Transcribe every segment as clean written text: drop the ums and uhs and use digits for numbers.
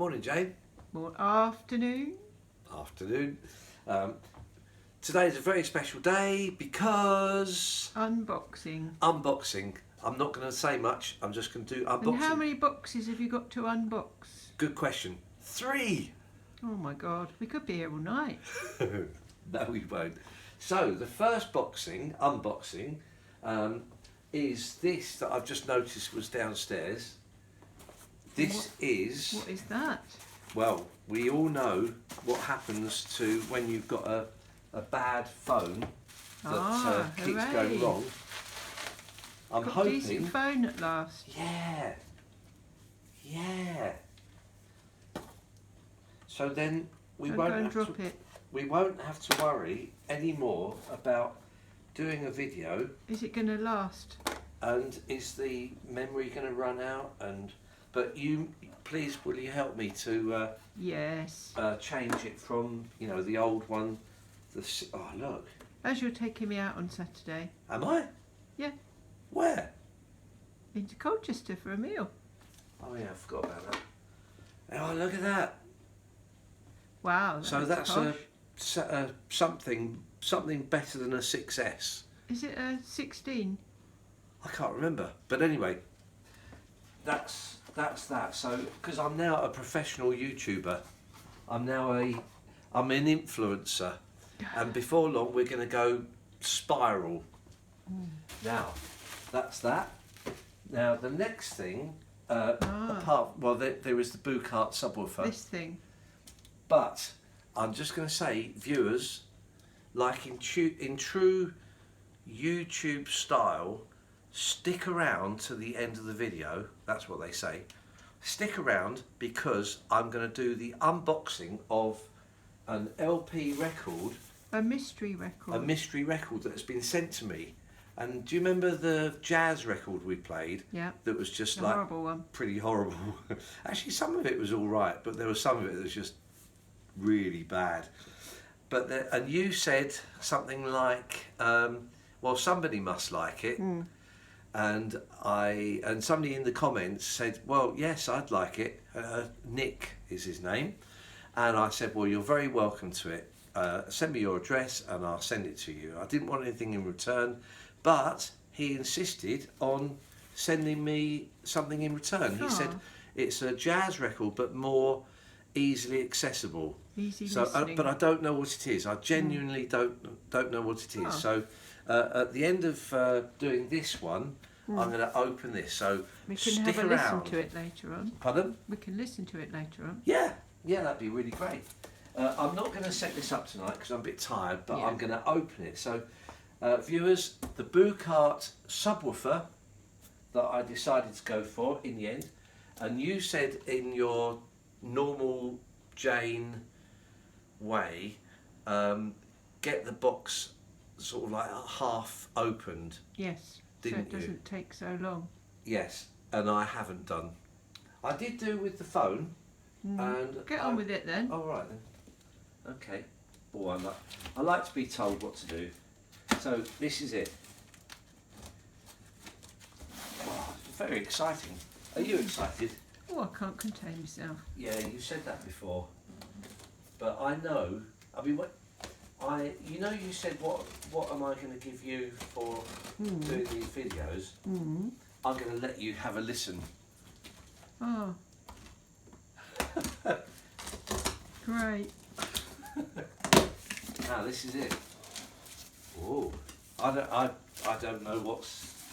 Morning, Jane. Well, afternoon. Afternoon. Today is a very special day because Unboxing. unboxing. I'm not going to say much. I'm just going to do unboxing. And how many boxes have you got to unbox? Good question. 3. Oh my God, we could be here all night. No, we won't. So the first unboxing, is this that I've just noticed was downstairs. This is. What is that? Well, we all know what happens to when you've got a bad phone that keeps hooray. going wrong. I'm Got hoping. decent phone at last. Yeah. So then we Don't won't go and have drop to. it. We won't have to worry anymore about doing a video. Is it going to last? And is the memory going to run out? But please, will you help me to Yes. change it from the old one? Oh look. As you're taking me out on Saturday. Am I? Yeah. Where? Into Colchester for a meal. Oh yeah, I forgot about that. Oh, look at that. Wow. So that's posh. something better than a 6S. Is it a 16? I can't remember, but anyway, that's that. So because I'm now a professional YouTuber, I'm an influencer, and before long we're going to go spiral. Now, that's that. Now the next thing, there is the Buchardt subwoofer. This thing. But I'm just going to say, viewers, like in true YouTube style, stick around to the end of the video. That's what they say. Stick around because I'm going to do the unboxing of an LP record. A mystery record. A mystery record that has been sent to me. And do you remember the jazz record we played? Yeah. That was just a horrible one. Pretty horrible. Actually, some of it was all right, but there was some of it that was just really bad. And you said something like, somebody must like it. And somebody in the comments said, well, yes, I'd like it. Nick is his name. And I said, well, you're very welcome to it. Send me your address and I'll send it to you. I didn't want anything in return, but he insisted on sending me something in return. He said it's a jazz record, but more easily accessible. Easy listening. But I don't know what it is. I genuinely don't know what it is. So at the end of doing this one, I'm going to open this. So we can stick have a around. listen to it later on. Pardon? We can listen to it later on. Yeah, that'd be really great. I'm not going to set this up tonight because I'm a bit tired, but I'm going to open it. So, viewers, the Buchardt subwoofer that I decided to go for in the end, and you said in your normal Jane way, get the box sort of like half opened. Yes, didn't so it doesn't take so long. Yes, and I haven't done. I did do with the phone. And get on with it then. All right then. Okay. Oh, I like to be told what to do. So this is it. Oh, it's very exciting. Are you excited? Oh, I can't contain myself. Yeah, you said that before. But I know. I mean, you said what am I going to give you for doing these videos? I'm going to let you have a listen. Oh. Great. Now this is it. Oh, I don't know what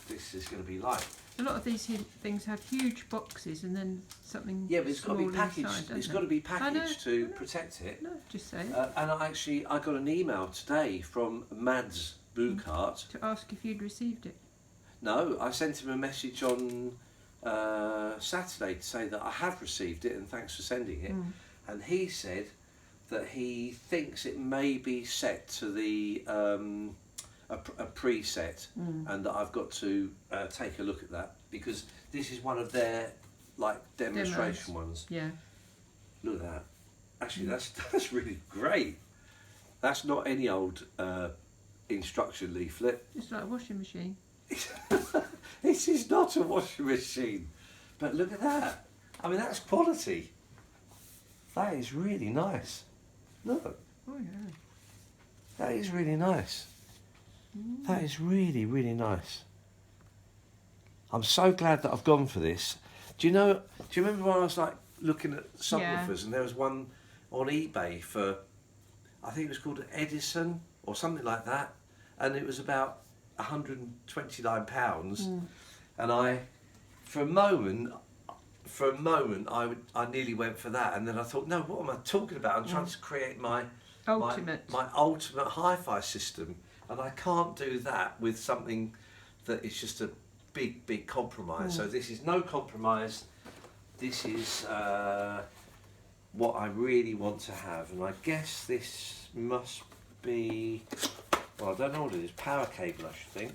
this is going to be like. A lot of these things have huge boxes and then something. Yeah, but it's got to be small packaged. inside, It's got to be packaged to protect it. No, just saying. And I got an email today from Mads Buchardt to ask if you'd received it. No, I sent him a message on Saturday to say that I have received it and thanks for sending it. And he said that he thinks it may be set to the a preset, and that I've got to take a look at that because this is one of their demonstration ones. Yeah. Look at that. Actually, that's really great. That's not any old instruction leaflet. It's like a washing machine. This is not a washing machine, but look at that. I mean, that's quality. That is really nice. Look, Oh yeah. that is really nice. That is really, really nice. I'm so glad that I've gone for this. Do you remember when I was like looking at subwoofers and there was one on eBay for, I think it was called an Edison or something like that, and it was about £129, and I, for a moment I nearly went for that, and then I thought, no, what am I talking about? I'm trying to create my Ultimate. my ultimate hi-fi system, and I can't do that with something that is just a big compromise. So this is no compromise. This is what I really want to have, and I guess this must be, well, I don't know what it is, power cable I should think.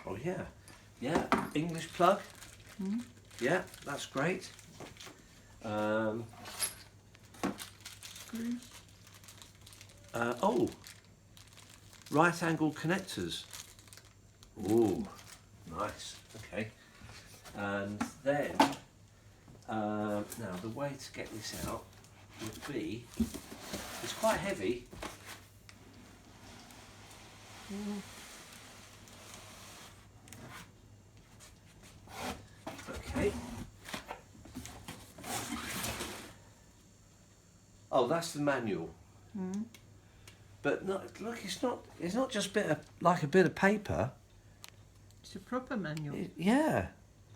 Oh yeah, English plug. Yeah, that's great. Screws. Oh, right angle connectors. Ooh, nice. Okay. And then, now the way to get this out would be, it's quite heavy. Okay. Oh, that's the manual. But no, look, it's not just like a bit of paper. It's a proper manual Yeah.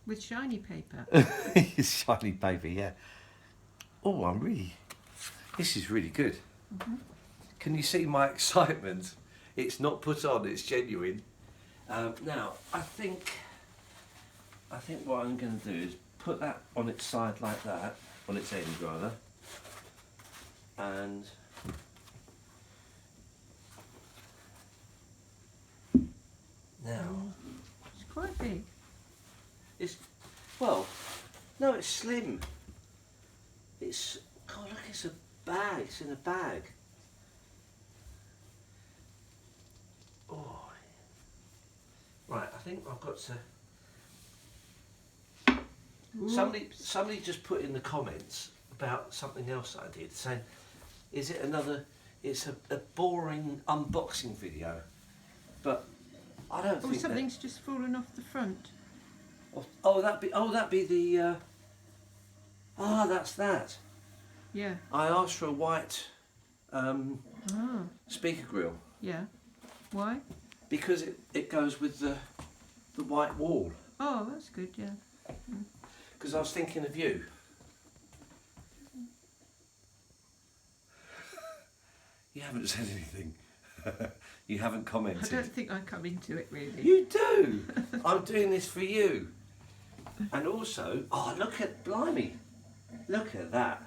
with shiny paper. It's shiny paper, yeah. Oh, this is really good. Can you see my excitement? It's not put on, it's genuine. Now, I think what I'm going to do is put that on its side like that, on its end rather, and now It's quite big. No, it's slim. God, look, it's a bag. It's in a bag. Oh, right. I think I've got to. Somebody just put in the comments about something else that I did, saying, "Is it another? It's a boring unboxing video," but I don't think something's just fallen off the front. that'd be the. That's that. Yeah. I asked for a white speaker grill Yeah. Why? because it goes with the white wall. Oh, that's good. Yeah. Because I was thinking of you. You haven't said anything. You haven't I commented. don't think I come into it really. You do. I'm doing this for you. And also, blimey, look at that.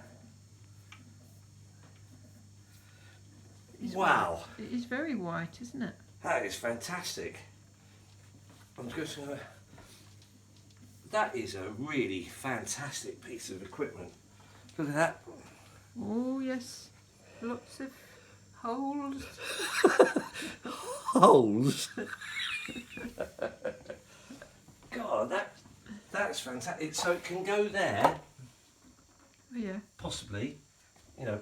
It's Wow. white. It is very white, isn't it? That is fantastic. I'm just gonna. That is a really fantastic piece of equipment. Look at that. Oh yes, lots of holes. Holes. God, that's fantastic. So it can go there, Oh yeah. possibly,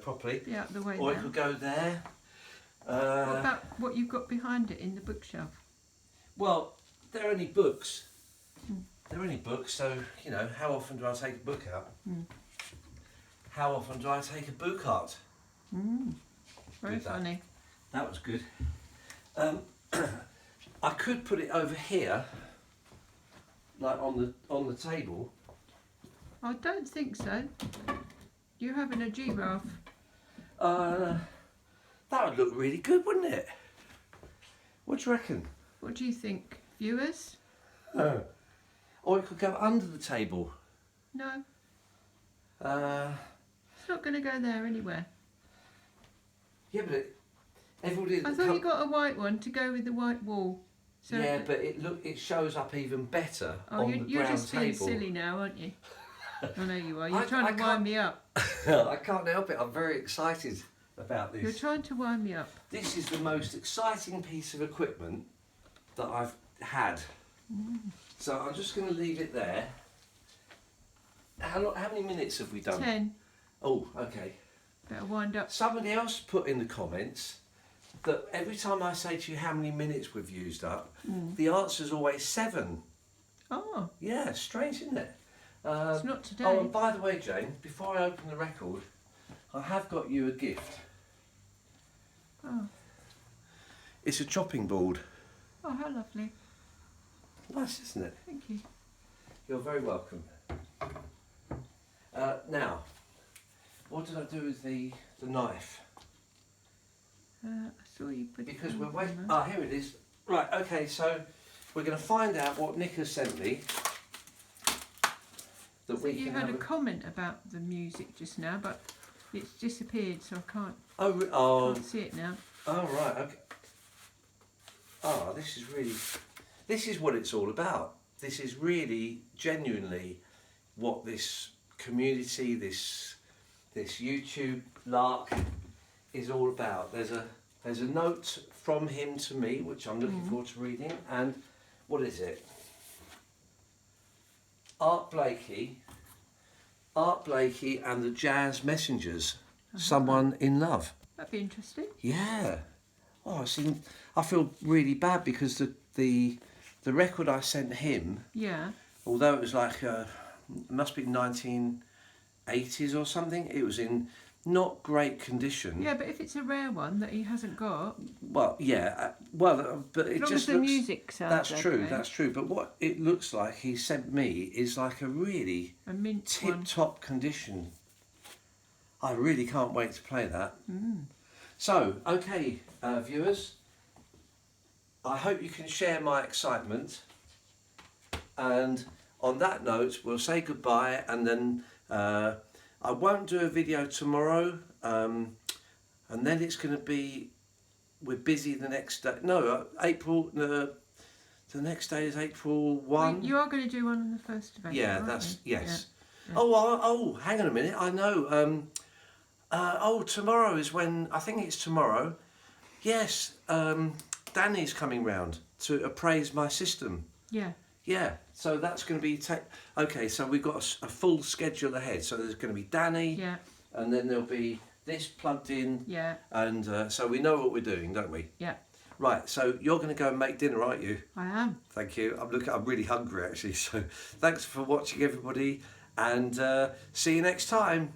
properly, Be out the way or it now. could go there. What about what you've got behind it in the bookshelf? Well, they're only books. They're only books, so, how often do I take a book out? How often do I take a Buchardt? Very Good, that. funny. That was good. I could put it over here, like on the table. I don't think so. You're having a giraffe. That would look really good, wouldn't it? What do you reckon? What do you think, viewers? Or it could go under the table. No, Yeah, it's not going to go there anywhere. but everybody. I thought you got a white one to go with the white wall. So Yeah, but it shows up even better oh, on the you're brown just being table. silly now, aren't you? I know you are. You're I trying to wind can't- me up. I can't help it. I'm very excited about this. You're trying to wind me up. This is the most exciting piece of equipment that I've had. So I'm just going to leave it there. How many minutes have we done? 10. Oh, okay. Better wind up. Somebody else put in the comments that every time I say to you how many minutes we've used up, the answer's always 7. Oh, Yeah, strange, isn't it? it's not today. Oh, and by the way, Jane, before I open the record, I have got you a gift. Oh, It's a chopping board. oh, how lovely. Nice, isn't it? Thank you. You're very welcome. Now, what did I do with the knife? I saw you put Because it we're on waiting. there. Ah, here it is. Right, okay, so we're going to find out what Nick has sent me. That So we you can had have a comment about the music just now, but it's disappeared, so I can't see it now. Oh, right, okay. Oh, this is what it's all about. This is really, genuinely what this community, this YouTube lark is all about. There's a note from him to me, which I'm looking forward to reading, and what is it? Art Blakey and the Jazz Messengers. Someone in Love. That'd be interesting. Yeah. Oh, I feel really bad because the record I sent him, Yeah. although it was like it must be 1980s or something, it was in not great condition. Yeah, but if it's a rare one that he hasn't got, Well, yeah. But it as long just as the looks. music sounds That's true. okay. That's true. But what it looks like he sent me is like a really A mint one. tip-top condition. I really can't wait to play that. Mm. So, okay, viewers, I hope you can share my excitement. And on that note, we'll say goodbye, and then I won't do a video tomorrow, and then it's going to be, we're busy the next day. No, April, the next day is April 1. You are going to do one on the 1st of April. Yeah, aren't that's, you? yes. Yeah. Oh, hang on a minute, I know. Tomorrow is when, I think it's tomorrow. Yes, Danny's coming round to appraise my system. Yeah. Yeah, so that's going to be... Okay, so we've got a full schedule ahead. So there's going to be Danny, Yeah. and then there'll be this plugged in, Yeah. and so we know what we're doing, don't we? Yeah. Right, so you're going to go and make dinner, aren't you? I am. Thank you. I'm really hungry, actually, so thanks for watching, everybody, and see you next time.